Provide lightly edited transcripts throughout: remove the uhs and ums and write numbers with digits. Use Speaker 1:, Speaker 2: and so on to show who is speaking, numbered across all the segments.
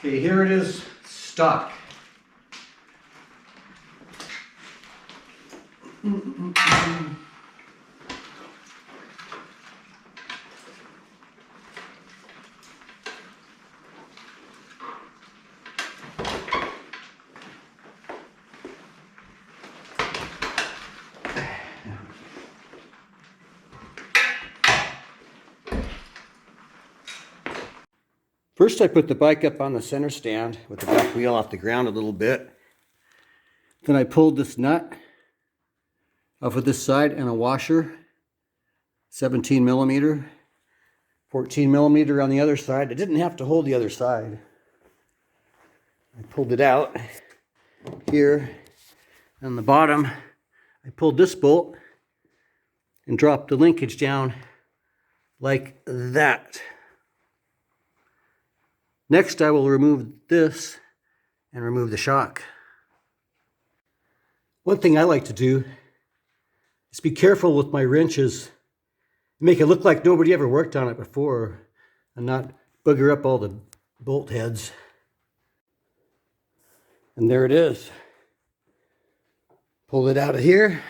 Speaker 1: Okay, here it is, stock. First, I put the bike up on the center stand with the back wheel off the ground a little bit. Then I pulled this nut off of this side and a washer, 17 millimeter, 14 millimeter on the other side. I didn't have to hold the other side. I pulled it out here on the bottom. I pulled this bolt and dropped the linkage down like that. Next, I will remove this and remove the shock. One thing I like to do is be careful with my wrenches. Make it look like nobody ever worked on it before and not booger up all the bolt heads. And there it is. Pull it out of here.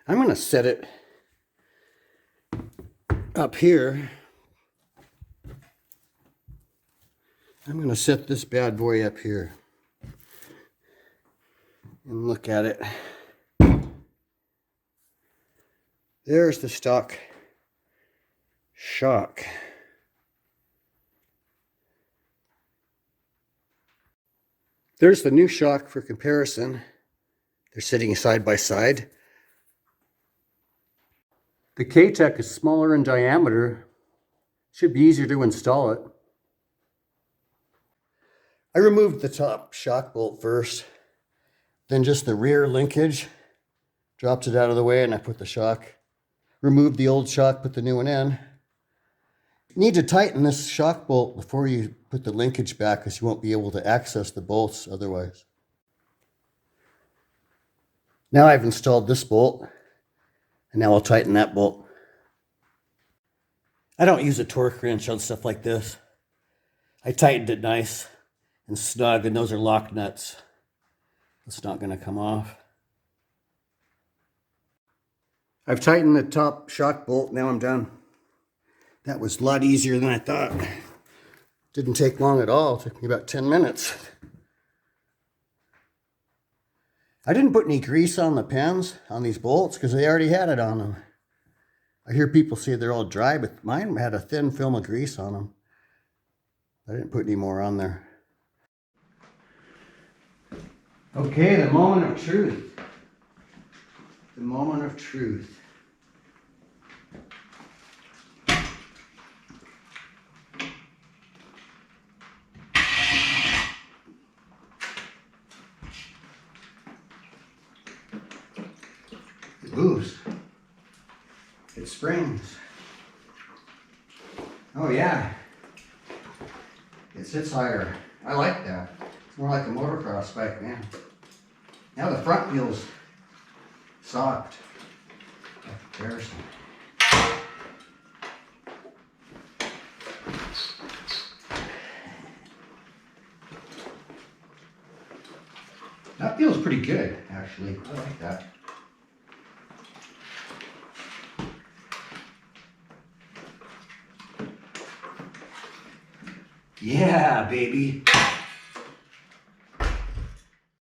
Speaker 1: I'm going to set it up here. I'm going to set this bad boy up here and look at it. There's the stock shock. There's the new shock for comparison. They're sitting side by side. The K-Tech is smaller in diameter. Should be easier to install it. I removed the top shock bolt first, then just the rear linkage, dropped it out of the way, and I put the shock, removed the old shock, put the new one in. You need to tighten this shock bolt before you put the linkage back because you won't be able to access the bolts otherwise. Now I've installed this bolt, and now I'll tighten that bolt. I don't use a torque wrench on stuff like this. I tightened it nice and snug, and those are lock nuts. It's not going to come off. I've tightened the top shock bolt. Now I'm done. That was a lot easier than I thought. Didn't take long at all. It took me about 10 minutes. I didn't put any grease on the pins on these bolts because they already had it on them. I hear people say they're all dry, but mine had a thin film of grease on them. I didn't put any more on there. Okay, the moment of truth. The moment of truth. It moves. It springs. Oh yeah. It sits higher. I like that. It's more like a motocross bike, man. Now the front wheel's soft. By comparison. That feels pretty good, actually. I like that. Yeah, baby.